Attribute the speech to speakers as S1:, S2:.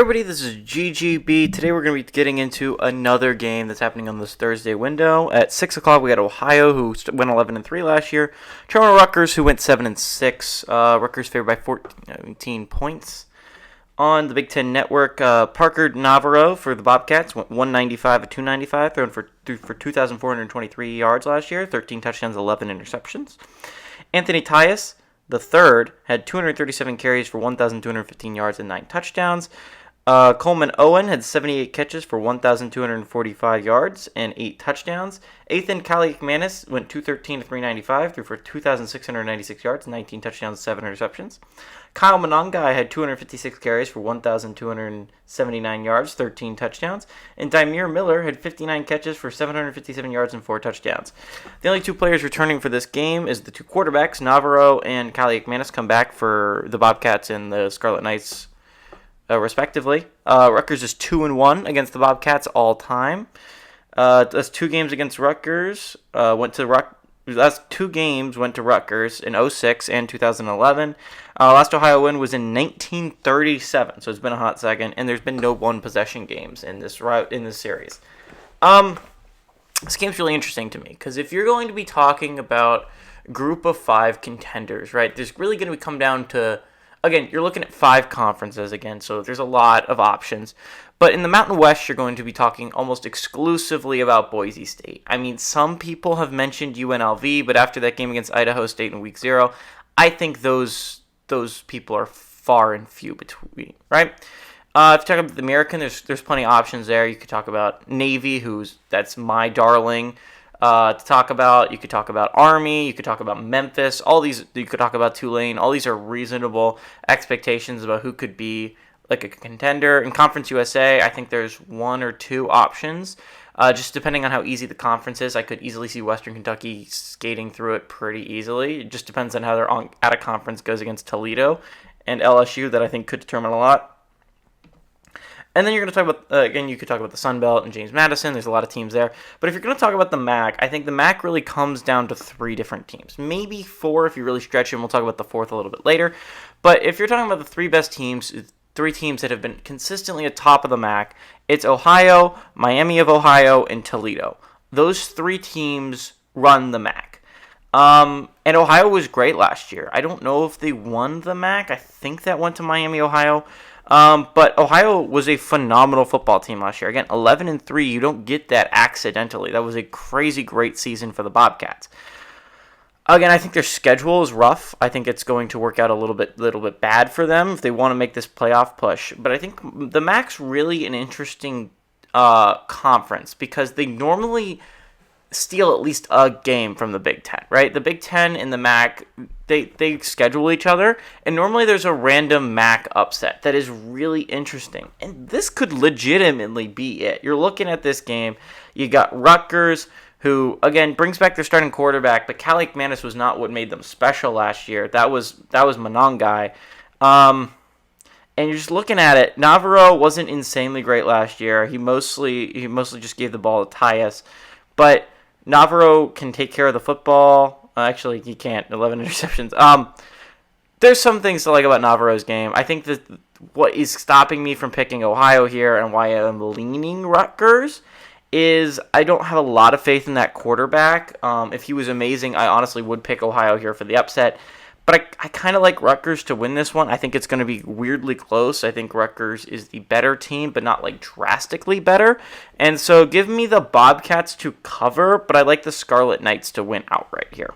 S1: everybody, this is GGB. Today we're going to be getting into another game that's happening on this Thursday window. At 6 o'clock, we got Ohio, who went 11-3 last year. Toronto Rutgers, who went 7-6. Rutgers favored by 14 points. On the Big Ten Network, Parker Navarro for the Bobcats went 195 at 295, thrown for 2,423 yards last year, 13 touchdowns, 11 interceptions. Anthony Tyus, the third, had 237 carries for 1,215 yards and 9 touchdowns. Coleman Owen had 78 catches for 1,245 yards and 8 touchdowns. Ethan Kaliakmanis went 213 to 395, threw for 2,696 yards, 19 touchdowns, 7 interceptions. Kyle Monangai had 256 carries for 1,279 yards, 13 touchdowns. And Dymere Miller had 59 catches for 757 yards and 4 touchdowns. The only two players returning for this game is the two quarterbacks, Navarro and Kaliakmanis, come back for the Bobcats and the Scarlet Knights, respectively. Rutgers is 2-1 against the Bobcats all time. That's 2 games against Rutgers. Last 2 games went to Rutgers in 2006 and 2011. Last Ohio win was in 1937, so it's been a hot second, and there's been no one-possession games in this series. This game's really interesting to me, because if you're going to be talking about group of 5 contenders, right, there's really going to come down to, again, you're looking at 5 conferences again, so there's a lot of options. But in the Mountain West, you're going to be talking almost exclusively about Boise State. I mean, some people have mentioned UNLV, but after that game against Idaho State in Week 0, I think those people are far and few between, right? If you talk about the American, there's plenty of options there. You could talk about Navy, that's my darling to talk about. You could talk about Army. You could talk about Memphis. All these, you could talk about Tulane. All these are reasonable expectations about who could be like a contender. In Conference USA, I think there's 1 or 2 options. Just depending on how easy the conference is, I could easily see Western Kentucky skating through it pretty easily. It just depends on how their out-of-conference goes against Toledo and LSU, that I think could determine a lot. And then you're going to talk about, again, you could talk about the Sun Belt and James Madison. There's a lot of teams there. But if you're going to talk about the MAC, I think the MAC really comes down to 3 different teams. Maybe 4 if you really stretch it, and we'll talk about the 4th a little bit later. But if you're talking about the 3 best teams, 3 teams that have been consistently atop of the MAC, it's Ohio, Miami of Ohio, and Toledo. Those 3 teams run the MAC. And Ohio was great last year. I don't know if they won the MAC. I think that went to Miami, Ohio. But Ohio was a phenomenal football team last year. Again, 11-3, you don't get that accidentally. That was a crazy great season for the Bobcats. Again, I think their schedule is rough. I think it's going to work out a little bit bad for them if they want to make this playoff push. But I think the MAC's really an interesting conference, because they normally steal at least a game from the Big Ten, right? The Big Ten and the MAC, they schedule each other, and normally there's a random MAC upset that is really interesting. And this could legitimately be it. You're looking at this game, you got Rutgers, who, again, brings back their starting quarterback, but Kaliakmanis was not what made them special last year. That was Monangai. And you're just looking at it. Navarro wasn't insanely great last year. He mostly just gave the ball to Tyus. But Navarro can take care of the football. Actually, he can't. 11 interceptions. There's some things to like about Navarro's game. I think that what is stopping me from picking Ohio here, and why I'm leaning Rutgers, is I don't have a lot of faith in that quarterback. If he was amazing, I honestly would pick Ohio here for the upset. But I kind of like Rutgers to win this one. I think it's going to be weirdly close. I think Rutgers is the better team, but not like drastically better. And so give me the Bobcats to cover, but I like the Scarlet Knights to win outright here.